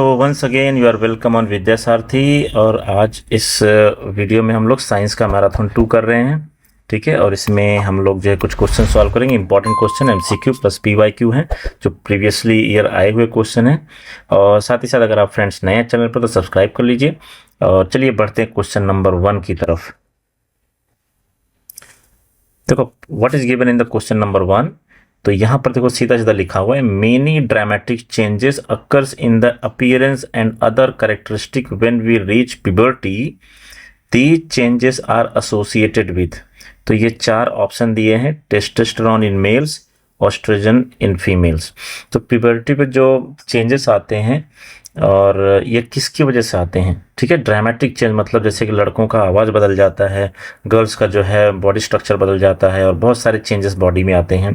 So once again you are welcome on Vidya Sarathi. और आज इस वीडियो में हम लोग साइंस का मैराथन 2 कर रहे हैं, ठीक है। और इसमें हम लोग जो है कुछ क्वेश्चन सॉल्व करेंगे। Important question MCQ plus PYQ हैं, जो प्रीवियसली ईयर आए हुए क्वेश्चन हैं। और साथ ही साथ अगर आप फ्रेंड्स नए हैं चैनल पर तो सब्सक्राइब कर लीजिए। और चलिए बढ़ते हैं क्वेश्चन नंबर 1 की तरफ। देखो what is given in the question number 1। तो यहाँ पर देखो सीधा सीधा लिखा हुआ है, many dramatic changes occurs in the appearance and other characteristic when we reach puberty, these changes are associated with. तो ये 4 ऑप्शन दिए हैं, testosterone in males, oestrogen in females. तो प्यूबर्टी पे जो चेंजेस आते हैं और ये किसकी वजह से आते हैं, ठीक है। ड्रामेटिक चेंज मतलब जैसे कि लड़कों का आवाज़ बदल जाता है, गर्ल्स का जो है बॉडी स्ट्रक्चर बदल जाता है और बहुत सारे चेंजेस बॉडी में आते हैं।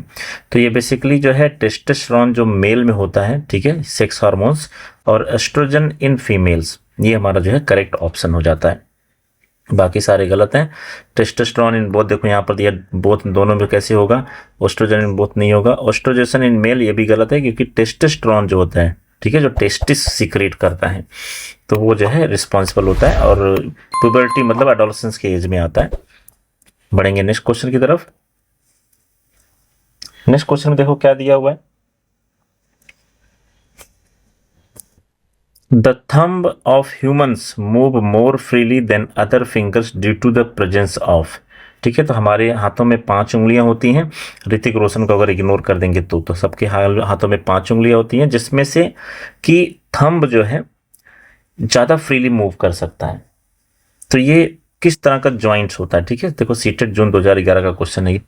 तो ये बेसिकली जो है टेस्टोस्टेरोन जो मेल में होता है, ठीक है, सेक्स हार्मोन्स, और एस्ट्रोजन इन फीमेल्स, ये हमारा जो है करेक्ट ऑप्शन हो जाता है। बाकी सारे गलत हैं। टेस्टोस्टेरोन इन बोथ, देखो यहाँ पर दिया बोथ, दोनों में कैसे होगा, ऑस्ट्रोजन इन बोथ नहीं होगा। ऑस्ट्रोजेशन इन मेल ये भी गलत है, क्योंकि टेस्टोस्टेरोन जो होता है, ठीक है, जो टेस्टिस सीक्रेट करता है, तो वो जो है रिस्पॉन्सिबल होता है। और प्यूबर्टी मतलब एडोलेसेंस के एज में आता है। बढ़ेंगे नेक्स्ट क्वेश्चन की तरफ। नेक्स्ट क्वेश्चन में देखो क्या दिया हुआ है, the thumb of humans move more freely than other fingers due to the presence of, ठीक है। तो हमारे हाथों में 5 उंगलियां होती हैं। ऋतिक रोशन को अगर इग्नोर कर देंगे तो सबके हाथों में 5 उंगलियां होती हैं, जिसमें से कि थंब जो है ज़्यादा फ्रीली मूव कर सकता है। तो ये किस तरह का जॉइंट्स होता है, ठीक है। देखो सीटेट जून 2011 का क्वेश्चन है।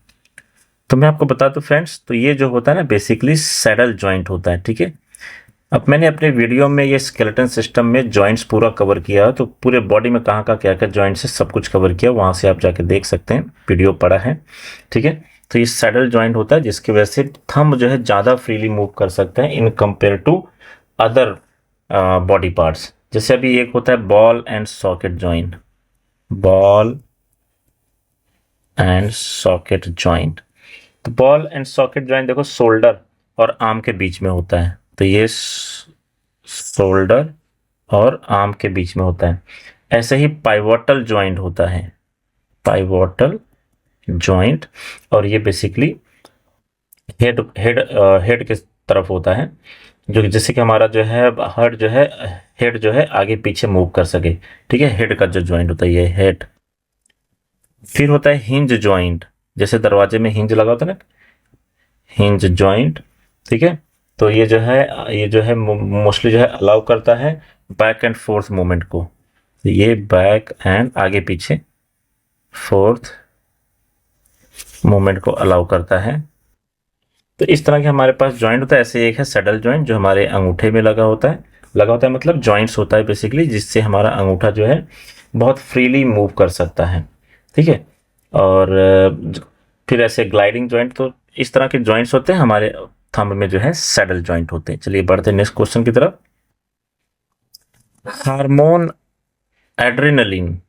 तो मैं आपको बता दूं फ्रेंड्स, तो ये जो होता है ना बेसिकली सैडल जॉइंट होता है, ठीक है। अब मैंने अपने वीडियो में ये स्केलेटन सिस्टम में जॉइंट्स पूरा कवर किया, तो पूरे बॉडी में कहाँ क्या क्या जॉइंट्स है सब कुछ कवर किया, वहाँ से आप जाके देख सकते हैं, वीडियो पड़ा है, ठीक है। तो ये सैडल जॉइंट होता है, जिसकी वजह से थंब जो है ज़्यादा फ्रीली मूव कर सकते हैं in compare to other body parts. जैसे अभी एक होता है ball and socket joint, ball and socket joint. तो बॉल एंड सॉकेट जॉइंट देखो शोल्डर और आर्म के बीच में होता है। तो ये शोल्डर और आर्म के बीच में होता है। ऐसे ही पाइवोटल जॉइंट होता है, पाइवोटल जॉइंट, और ये बेसिकली हेड के तरफ होता है, जो जैसे कि हमारा जो है हेड जो है आगे पीछे मूव कर सके, ठीक है। हेड का जो जॉइंट होता है ये हेड। फिर होता है हिंज जॉइंट, जैसे दरवाजे में हिंज लगा होता है ना, हिंज जॉइंट, ठीक है। तो ये जो है मोस्टली जो है अलाउ करता है बैक एंड फोर्थ मूवमेंट को। तो ये बैक एंड आगे पीछे फोर्थ मूवमेंट को अलाउ करता है। तो इस तरह के हमारे पास जॉइंट होता है। ऐसे एक है सैडल जॉइंट, जो हमारे अंगूठे में लगा होता है मतलब जॉइंट्स होता है बेसिकली, जिससे हमारा अंगूठा जो है बहुत फ्रीली मूव कर सकता है, ठीक है। और फिर ऐसे ग्लाइडिंग जॉइंट, तो इस तरह के जॉइंट्स होते हैं हमारे थंब में जो है सैडल जॉइंट होते हैं। चलिए बढ़ते हैं नेक्स्ट क्वेश्चन की तरफ। Hormone adrenaline,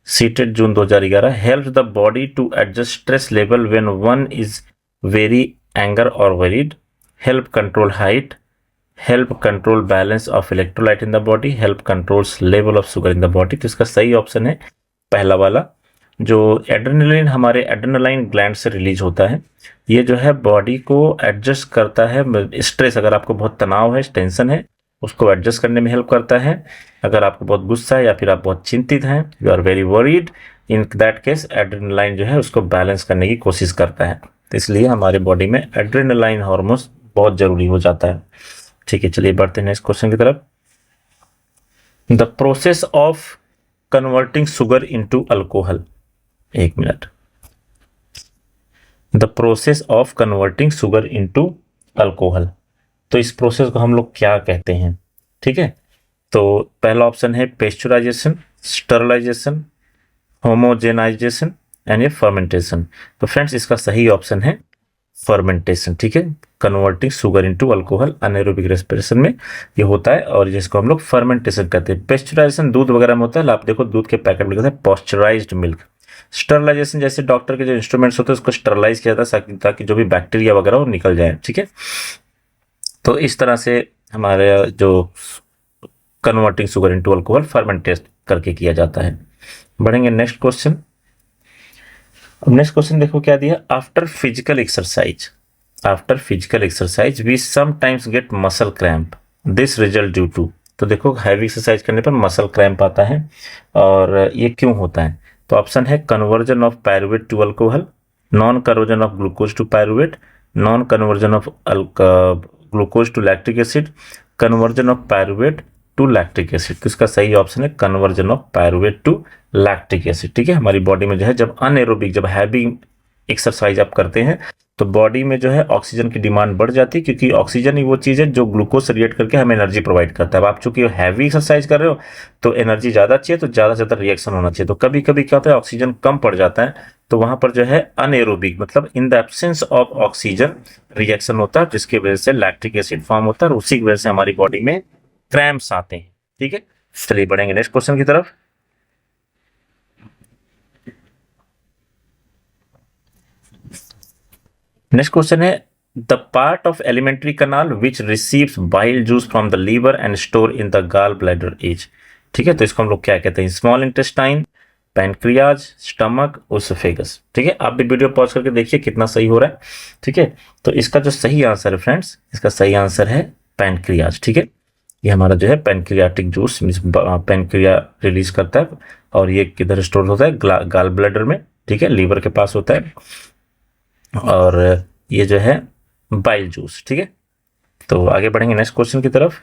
seated June 2011, help the body to adjust stress level when one is very anger और worried, help control height, help control balance of electrolyte in the body, help controls level of sugar in the body. तो इसका सही option है पहला वाला। जो adrenaline हमारे adrenaline gland से रिलीज होता है, ये जो है बॉडी को एडजस्ट करता है। स्ट्रेस, अगर आपको बहुत तनाव है, टेंशन है, उसको एडजस्ट करने में हेल्प करता है। अगर आपको बहुत गुस्सा है या फिर आप बहुत चिंतित हैं, you are very worried, in that case adrenaline जो है उसको बैलेंस करने की कोशिश करता है। तो इसलिए हमारे बॉडी में एड्रेनालाइन हार्मोन्स बहुत जरूरी हो जाता है, ठीक है। चलिए बढ़ते हैं नेक्स्ट क्वेश्चन की तरफ। The process of converting sugar into alcohol, एक minute, the process of converting sugar into alcohol, तो इस प्रोसेस को हम लोग क्या कहते हैं, ठीक है। तो पहला ऑप्शन है पेस्चुराइजेशन, स्टरलाइजेशन, होमोजेनाइजेशन एंड ये फर्मेंटेशन। तो फ्रेंड्स इसका सही ऑप्शन है फर्मेंटेशन, ठीक है। Converting sugar into alcohol anaerobic respiration में ये होता है, और जिसको हम लोग फर्मेंटेशन कहते हैं। पेस्चुराइजेशन दूध वगैरह में होता है, आप देखो दूध के पैकेट में लिखा है पॉस्चराइज्ड मिल्क। स्टरलाइजेशन जैसे डॉक्टर के जो इंस्ट्रूमेंट्स होते हैं उसको स्टरलाइज किया जाता है ताकि जो भी बैक्टीरिया वगैरह वो निकल जाए, ठीक है। तो इस तरह से हमारे जो converting sugar into alcohol ferment करके किया जाता है। बढ़ेंगे नेक्स्ट क्वेश्चन। अब नेक्स्ट क्वेश्चन देखो क्या दिया, after physical exercise we sometimes get muscle cramp, this result due to. तो देखो हैवी एक्सरसाइज करने पर मसल क्रैम्प आता है और ये क्यों होता है। तो ऑप्शन है conversion of pyruvate to alcohol, non conversion of glucose to pyruvate, non conversion of glucose to lactic acid, conversion of pyruvate to lactic acid. तो इसका सही ऑप्शन है conversion of pyruvate to lactic acid. ठीक है, हमारी body में जो है जब अनएरोबिक जब हैवी एक्सरसाइज आप करते हैं तो बॉडी में जो है ऑक्सीजन की डिमांड बढ़ जाती है, क्योंकि ऑक्सीजन ही वो चीज़ है जो ग्लूकोज से रिएक्ट करके हमें एनर्जी प्रोवाइड करता है। अब आप चूंकि हैवी एक्सरसाइज कर रहे हो तो एनर्जी ज़्यादा चाहिए, तो ज़्यादा से ज़्यादा रिएक्शन होना चाहिए। तो कभी कभी क्या होता है ऑक्सीजन कम पड़ जाता है, तो वहां पर जो है अनएरोबिक मतलब in the absence of oxygen reaction होता है, जिसकी वजह से लैक्टिक एसिड फॉर्म होता है और उसी की वजह से हमारी बॉडी में क्रैम्प्स आते हैं। ठीक है, चलिए बढ़ेंगे नेक्स्ट क्वेश्चन की तरफ। नेक्स्ट क्वेश्चन है the part of alimentary canal which receives bile juice from the liver and store in the gall bladder is. ठीक है, तो इसको हम लोग क्या कहते हैं, small intestine, pancreas, stomach, oesophagus. ठीक है, आप भी वीडियो पॉज करके देखिए कितना सही हो रहा है। ठीक है, तो इसका जो सही आंसर है फ्रेंड्स, इसका सही आंसर है पैनक्रियाज। ठीक है, ये हमारा जो है पैनक्रियाटिक जूस पैनक्रिया रिलीज करता है और ये किधर स्टोर होता है, गाल ब्लैडर में। ठीक है, लीवर के पास होता है और ये जो है बाइल जूस। ठीक है, तो आगे बढ़ेंगे नेक्स्ट क्वेश्चन की तरफ।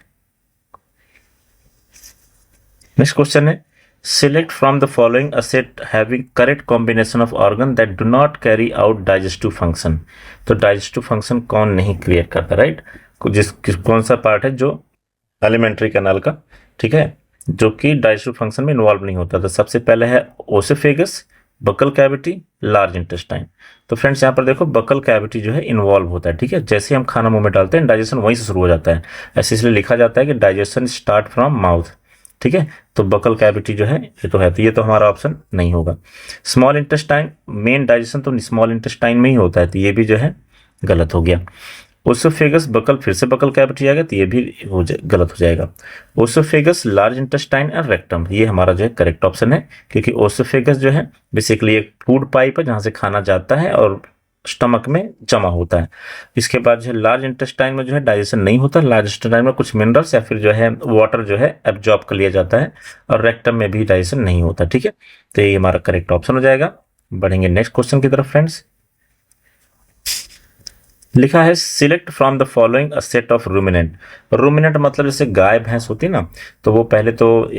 नेक्स्ट क्वेश्चन है select from the following a set having correct combination of organ that do not carry out digestive function. तो डाइजेस्टिव फंक्शन कौन नहीं क्रिएट करता, राइट, कौन सा पार्ट है जो एलिमेंट्री कैनाल का, ठीक है, जो कि डाइजेस्टिव फंक्शन में इन्वॉल्व नहीं होता। तो सबसे पहले है oesophagus, buccal cavity, large intestine. तो फ्रेंड्स यहाँ पर देखो बकल कैविटी जो है इन्वॉल्व होता है। ठीक है, जैसे हम खाना मुंह में डालते हैं डाइजेशन वहीं से शुरू हो जाता है, ऐसे इसलिए लिखा जाता है कि डाइजेशन स्टार्ट फ्रॉम माउथ। ठीक है, तो बकल कैविटी जो है ये तो हमारा ऑप्शन नहीं होगा। स्मॉल इंटेस्टाइन, मेन डाइजेशन तो स्मॉल इंटेस्टाइन में ही होता है, तो ये भी जो है गलत हो गया। ओसोफेगस बकल, फिर से बकल कैविटी आएगा तो ये भी गलत हो जाएगा। ओसोफेगस, लार्ज इंटेस्टाइन और रेक्टम, ये हमारा जो है करेक्ट ऑप्शन है, क्योंकि ओसोफेगस जो है बेसिकली एक फूड पाइप है जहां से खाना जाता है और स्टमक में जमा होता है। इसके बाद जो है लार्ज इंटेस्टाइन में जो है डाइजेशन नहीं होता, लार्ज इंटेस्टाइन में कुछ मिनरल्स या फिर जो है वाटर जो है एब्जॉर्ब कर लिया जाता है, और रेक्टम में भी डाइजेशन नहीं होता। ठीक है, तो ये हमारा करेक्ट ऑप्शन हो जाएगा। बढ़ेंगे नेक्स्ट क्वेश्चन की तरफ फ्रेंड्स। लिखा है select from the following a set of ruminant. Ruminant मतलब जैसे गाय भैंस होती है ना, तो वो पहले तो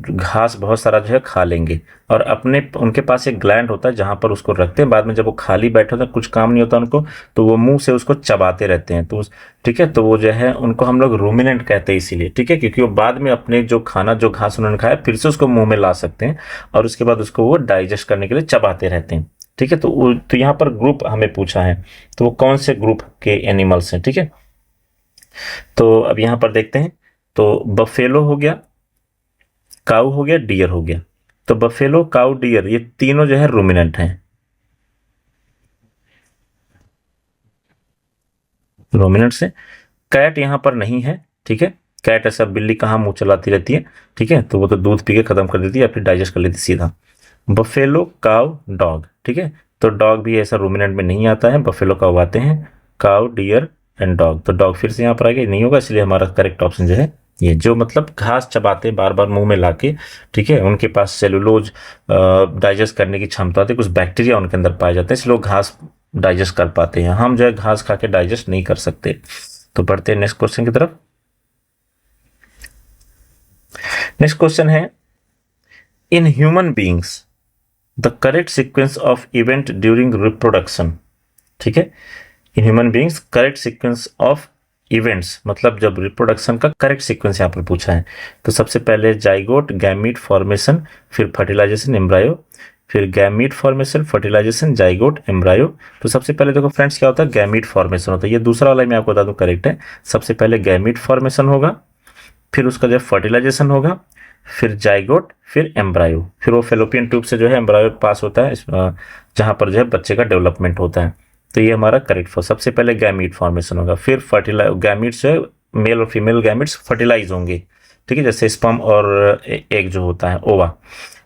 घास बहुत सारा जो है खा लेंगे और अपने उनके पास एक ग्लैंड होता है जहां पर उसको रखते हैं। बाद में जब वो खाली बैठे होते हैं, कुछ काम नहीं होता उनको, तो वो मुंह से उसको चबाते रहते हैं। तो ठीक है, तो वो जो है उनको हम लोग रूमिनेंट कहते हैं इसीलिए। ठीक है, क्योंकि वो बाद में अपने जो खाना जो घास उन्होंने खाया फिर से उसको मुंह में ला सकते हैं और उसके बाद उसको वो डाइजेस्ट करने के लिए चबाते रहते हैं। ठीक है, तो यहाँ पर ग्रुप हमें पूछा है, तो वो कौन से ग्रुप के एनिमल्स हैं। ठीक है, तो अब यहाँ पर देखते हैं, तो बफेलो हो गया, काऊ हो गया, डियर हो गया। तो बफेलो, काऊ, डियर ये तीनों जो है रूमिनेंट हैं, रूमिनेंट से। कैट यहाँ पर नहीं है। ठीक है, कैट ऐसा बिल्ली कहाँ मुंह चलाती रहती है। ठीक है, तो वो तो दूध पी के खत्म कर देती है या फिर डाइजेस्ट कर लेती सीधा। बफेलो, काऊ, डॉग। ठीक है, तो डॉग भी ऐसा रूमिनेंट में नहीं आता है, बफेलो काऊ आते हैं, काऊ, डियर एंड डॉग। तो डॉग फिर से यहाँ पर आगे नहीं होगा, इसलिए हमारा करेक्ट ऑप्शन जो है ये, जो मतलब घास चबाते बार बार मुंह में लाके। ठीक है, उनके पास सेलुलोज डाइजेस्ट करने की क्षमता होती है, कुछ बैक्टीरिया उनके अंदर पाए जाते हैं, इसलिए घास डाइजेस्ट कर पाते हैं। हम जो है घास खा के डाइजेस्ट नहीं कर सकते। तो बढ़ते हैं नेक्स्ट क्वेश्चन की तरफ। नेक्स्ट क्वेश्चन है in human beings the correct sequence of event during reproduction. ठीक है, in human beings correct sequence of events मतलब जब रिप्रोडक्शन का करेक्ट सीक्वेंस यहाँ पर पूछा है, तो सबसे पहले जाइगोट, गैमीट फॉर्मेशन, फिर फर्टिलाइजेशन, एम्ब्रायो, फिर gamete formation, fertilisation, zygote, embryo. तो सबसे पहले देखो फ्रेंड्स क्या होता है, गैमीट फॉर्मेशन होता है। ये दूसरा वाला मैं आपको बता दूं करेक्ट है। सबसे पहले गैमीट फॉर्मेशन होगा, फिर उसका जो फर्टिलाइजेशन होगा, फिर जाइगोट, फिर एम्ब्रायो, फिर वो फेलोपियन ट्यूब से जो है एम्ब्रायो पास होता है जहां पर जो है बच्चे का डेवलपमेंट होता है। तो ये हमारा करेक्ट सबसे पहले गैमीट फॉर्मेशन होगा, फिर गैमीट से मेल और फीमेल गैमेट्स फर्टिलाइज होंगे, ठीक है, जैसे स्पर्म और एग जो होता है ओवा,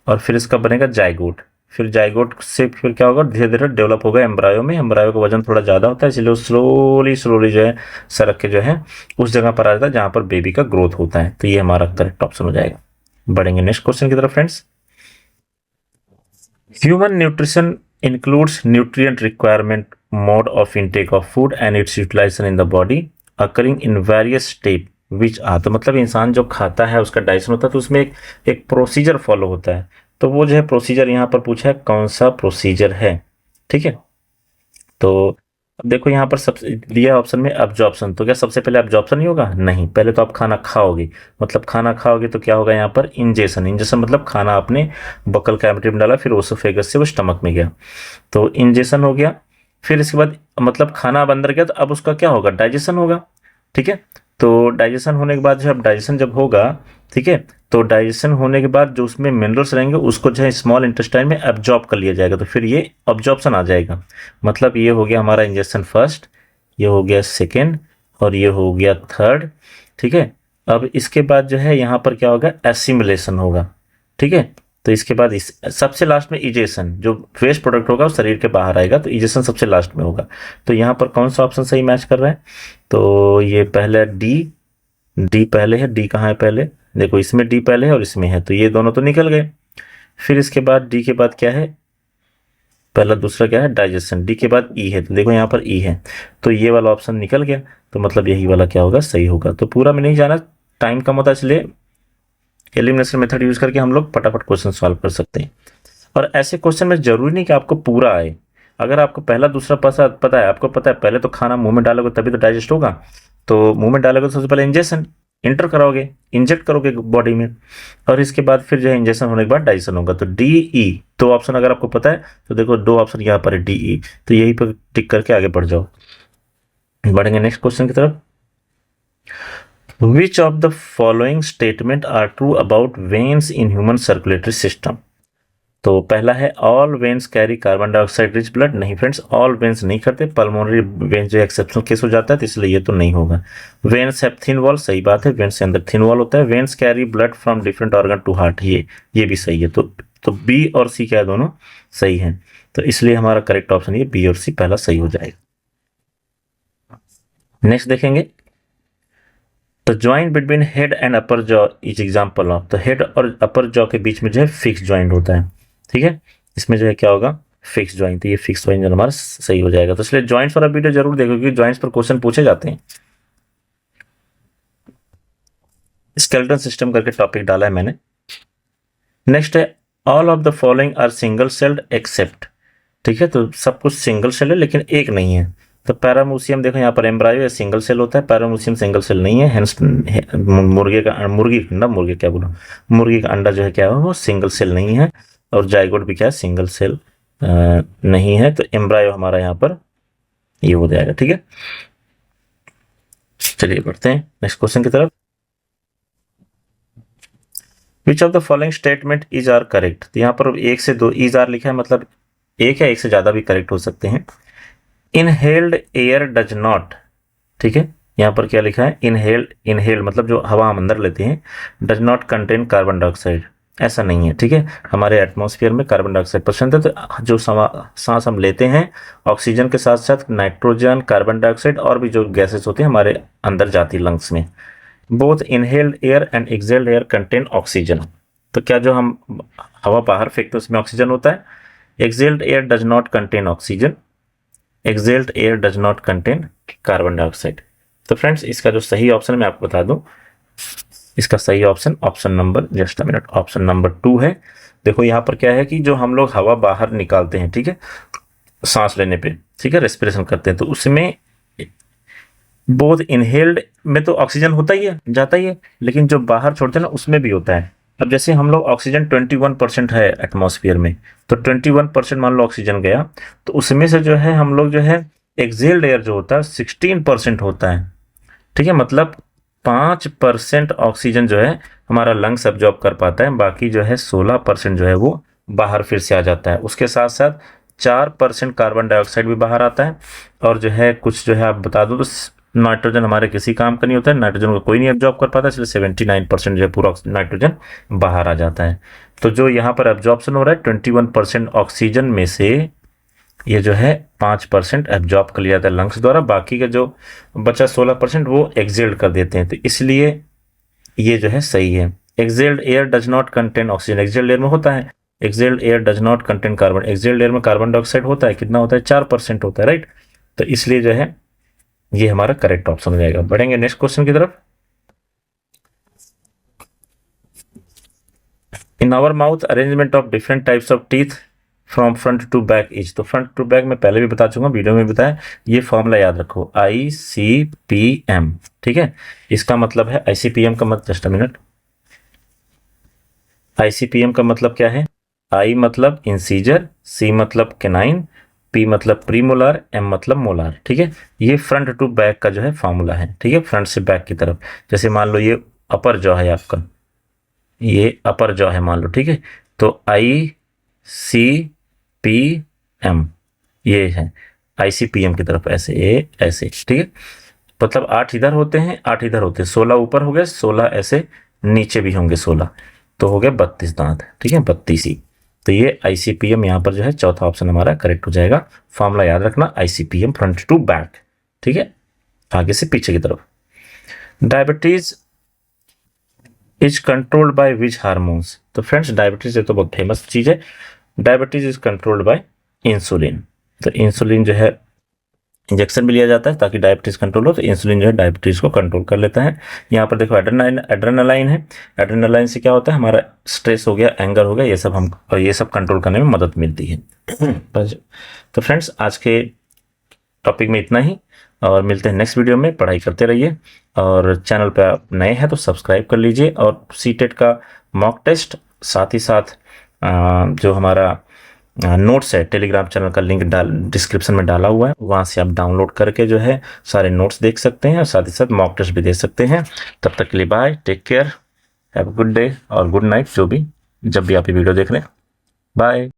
और फिर इसका बनेगा जाइगोट। फिर जाइगोट से फिर क्या होगा, धीरे धीरे डेवलप होगा एम्ब्रायो में। एम्ब्रायो का वजन थोड़ा ज़्यादा होता है, इसलिए वो स्लोली स्लोली जो है सरक के जो है उस जगह पर आ जाता है जहाँ पर बेबी का ग्रोथ होता है। तो ये हमारा करेक्ट ऑप्शन हो जाएगा। बढ़ेंगे नेक्स्ट क्वेश्चन की तरफ friends. Human nutrition includes nutrient requirement, mode of intake of food and its utilisation in the body occurring in various step which are. तो मतलब इंसान जो खाता है उसका डाइजेशन होता है, तो उसमें एक प्रोसीजर फॉलो होता है। तो वो जो है प्रोसीजर यहाँ पर पूछा है कौन सा प्रोसीजर है, ठीक है। तो अब देखो यहाँ पर सबसे दिया ऑप्शन में अब्जॉर्प्शन, तो क्या सबसे पहले अब्जॉर्प्शन ही होगा? नहीं, पहले तो आप खाना खाओगे, मतलब खाना खाओगे तो क्या होगा यहाँ पर इंजेशन। इंजेशन मतलब खाना आपने बकल कैविटी में डाला, फिर ओसोफेगस से वो स्टमक में गया, तो इंजेशन हो गया। फिर इसके बाद मतलब खाना अब अंदर गया तो अब उसका क्या होगा, डाइजेशन होगा, ठीक है। तो डाइजेशन होने के बाद जब डाइजेशन जब होगा, ठीक है, तो डाइजेशन होने के बाद जो उसमें मिनरल्स रहेंगे उसको जो है स्मॉल इंटेस्टाइन में एब्जॉर्ब कर लिया जाएगा, तो फिर ये अब्जॉर्प्शन आ जाएगा। मतलब ये हो गया हमारा इंजेक्शन फर्स्ट, ये हो गया सेकेंड, और ये हो गया थर्ड, ठीक है। अब इसके बाद जो है यहाँ पर क्या होगा, एसिमिलेशन होगा, ठीक है। तो इसके बाद इस सबसे लास्ट में इजेशन, जो वेस्ट प्रोडक्ट होगा वो शरीर के बाहर आएगा, तो इजेशन सबसे लास्ट में होगा। तो यहाँ पर कौन सा ऑप्शन सही मैच कर रहा है, तो ये पहले डी पहले है। डी कहाँ है पहले, देखो इसमें डी पहले है और इसमें है, तो ये दोनों तो निकल गए। फिर इसके बाद डी के बाद क्या है, पहला दूसरा क्या है, डाइजेशन। डी के बाद ई है, तो देखो यहाँ पर ई है, तो ये वाला ऑप्शन निकल गया, तो मतलब यही वाला क्या होगा, सही होगा। तो पूरा में नहीं जाना, टाइम कम होता है, इसलिए एलिमिनेशन मेथड यूज करके हम लोग फटाफट क्वेश्चन सॉल्व कर सकते हैं। और ऐसे क्वेश्चन में जरूरी नहीं कि आपको पूरा आए, अगर आपको पहला दूसरा पता है, आपको पता है पहले तो खाना मुंह में डालोगे तभी तो डाइजेस्ट होगा, तो मुंह में डालोगे तो सबसे पहले इंजेक्शन इंटर कराओगे, इंजेक्ट करोगे बॉडी में, और इसके बाद फिर जो है इंजेक्शन होने के बाद डाइजेशन होगा। तो डी ई दो ऑप्शन अगर आपको पता है तो देखो दो ऑप्शन यहाँ पर है डी ई, तो यही पर टिक करके आगे बढ़ जाओ। बढ़ेंगे नेक्स्ट क्वेश्चन की तरफ। Which of the following statement are true about veins in human circulatory system? तो पहला है all veins carry carbon dioxide rich blood. नहीं फ्रेंड्स, ऑल वेन्स नहीं करते, पल्मोनरी वेन जो एक्सेप्शनल केस हो जाता है, तो इसलिए ये तो नहीं होगा। वेन्स हैव थिन वॉल, सही बात है, वेन्स के अंदर थिन वॉल होता है। Veins carry blood from different organ to heart, ये भी सही है। तो बी और सी क्या है, दोनों सही है, तो इसलिए हमारा करेक्ट ऑप्शन ये बी और सी पहला सही हो जाएगा। नेक्स्ट देखेंगे, तो joint between head and upper jaw is example of. तो हेड और अपर जॉ के बीच में जो है फिक्स ज्वाइंट होता है, ठीक है, इसमें जो है क्या होगा, फिक्स ज्वाइंट। तो ये फिक्स ज्वाइंट हमारा सही हो जाएगा। तो इसलिए ज्वाइंट्स पर वीडियो जरूर देखो, क्योंकि ज्वाइंट्स पर क्वेश्चन पूछे जाते हैं। स्केलेटन सिस्टम करके टॉपिक डाला है मैंने। नेक्स्ट है all of the following are single celled except, ठीक है, तो सब कुछ सिंगल सेल है लेकिन एक नहीं है। तो पैरामूसियम देखो यहाँ पर एम्ब्रायो सिंगल सेल होता है, पैरामूसियम सिंगल सेल नहीं है। हेंस मुर्गी का अंडा जो है क्या है, वो सिंगल सेल नहीं है, और जाइगोट भी क्या है, सिंगल सेल नहीं है। तो एम्ब्रायो हमारा यहाँ पर ये हो जाएगा, ठीक है। चलिए बढ़ते हैं नेक्स्ट क्वेश्चन की तरफ। Which of the following statement is are correct. तो यहाँ पर एक से दो इज आर लिखा है, मतलब एक या एक से ज्यादा भी करेक्ट हो सकते हैं। इनहेल्ड एयर डज नॉट, ठीक है, यहाँ पर क्या लिखा है, इनहेल्ड मतलब जो हवा हम अंदर लेते हैं, does not contain carbon dioxide, ऐसा नहीं है, ठीक है। हमारे एटमॉस्फेयर में कार्बन डाइऑक्साइड परसेंट है, तो जो सांस हम लेते हैं ऑक्सीजन के साथ साथ नाइट्रोजन, कार्बन डाइऑक्साइड और भी जो गैसेस होते हैं हमारे अंदर जाती है लंग्स में। Both inhaled air and exhaled air contain oxygen. तो क्या जो हम हवा बाहर फेंकते हैं उसमें ऑक्सीजन होता है। Exhaled air does not contain oxygen, exhaled air does not contain carbon dioxide. तो फ्रेंड्स इसका जो सही ऑप्शन मैं आपको बता दूं, इसका सही option option number, just a minute, option number 2 है। देखो यहाँ पर क्या है कि जो हम लोग हवा बाहर निकालते हैं, ठीक है, सांस लेने पे, ठीक है, रेस्पिरेशन करते हैं, तो उसमें बोथ इनहेल्ड में तो ऑक्सीजन होता ही है, जाता ही है, लेकिन जो बाहर छोड़ते हैं ना उसमें भी होता है। अब जैसे हम लोग ऑक्सीजन 21% है एटमॉस्फेयर में, तो 21% मान लो ऑक्सीजन गया, तो उसमें से जो है हम लोग जो है एक्सहेल्ड एयर जो होता है 16% होता है, ठीक है। मतलब 5% ऑक्सीजन जो है हमारा लंग्स एब्जॉर्ब कर पाता है, बाकी जो है 16% जो है वो बाहर फिर से आ जाता है। उसके साथ साथ 4% कार्बन डाइऑक्साइड भी बाहर आता है, और जो है कुछ जो है आप बता दो तो नाइट्रोजन हमारे किसी काम का नहीं होता है, नाइट्रोजन को कोई नहीं एब्जॉर्ब कर पाता, इसलिए 79% जो है पूरा नाइट्रोजन बाहर आ जाता है। तो जो यहाँ पर एब्जॉर्प्शन हो रहा है 21% ऑक्सीजन में से ये जो है 5% एब्जॉर्ब कर लिया जाता है लंग्स द्वारा, बाकी का जो बचा 16% वो एक्सेल्ड कर देते हैं। तो इसलिए ये जो है सही है। Excelled air does not contain oxygen, excelled air में होता है, excelled air does not contain carbon, excelled air में कार्बन डाइऑक्साइड होता है, कितना होता है 4% होता है, राइट। तो इसलिए जो है ये हमारा करेक्ट ऑप्शन हो जाएगा। बढ़ेंगे नेक्स्ट क्वेश्चन की तरफ। In our mouth arrangement of different types of teeth from front to back is, तो फ्रंट टू बैक मैं पहले भी बता चुका, वीडियो में बताया, ये फॉर्मूला याद रखो ICPM, ठीक है। इसका मतलब है ICPM का मतलब, जस्ट अ मिनट, ICPM का मतलब क्या है, I मतलब इंसीजर, C मतलब केनाइन, P मतलब प्रीमोलार, M मतलब मोलार, ठीक है। ये फ्रंट टू बैक का जो है फॉर्मूला है, ठीक है, फ्रंट से बैक की तरफ। जैसे मान लो ये अपर जॉ है आपका, ये अपर जॉ है मान लो, ठीक है, तो ICPM ये है ICPM की तरफ, ऐसे ये ऐसे, ठीक है। मतलब 8 इधर होते हैं, 8 इधर होते हैं, 16 ऊपर हो गए, 16 ऐसे नीचे भी होंगे 16, तो हो गया 32 दांत, ठीक है, 32 ही। तो ये ICPM यहाँ पर जो है चौथा ऑप्शन हमारा करेक्ट हो जाएगा। फॉर्मूला याद रखना ICPM फ्रंट टू बैक, ठीक है, आगे से पीछे की तरफ। Diabetes is controlled by which hormones, तो फ्रेंड्स डायबिटीज ये तो बहुत फेमस चीज है। Diabetes is controlled by insulin, तो इंसुलिन जो है इंजेक्शन भी लिया जाता है ताकि डायबिटीज कंट्रोल हो, तो इंसुलिन जो है डायबिटीज को कंट्रोल कर लेता है। यहाँ पर देखो एड्रेनालाइन है, एड्रेनालाइन से क्या होता है, हमारा स्ट्रेस हो गया, एंगर हो गया, ये सब कंट्रोल करने में मदद मिलती है। तो फ्रेंड्स आज के टॉपिक में इतना ही, और मिलते हैं नेक्स्ट वीडियो में। पढ़ाई करते रहिए, और चैनल पे आप नए हैं तो सब्सक्राइब कर लीजिए, और सीटेट का मॉक टेस्ट, साथ ही साथ जो हमारा नोट्स है, टेलीग्राम चैनल का लिंक डिस्क्रिप्शन में डाला हुआ है, वहाँ से आप डाउनलोड करके जो है सारे नोट्स देख सकते हैं, और साथ ही साथ मॉक टेस्ट भी दे सकते हैं। तब तक के लिए bye, take care, have a good day और गुड नाइट, जो भी जब भी आप ये वीडियो देख रहे हैं, बाय।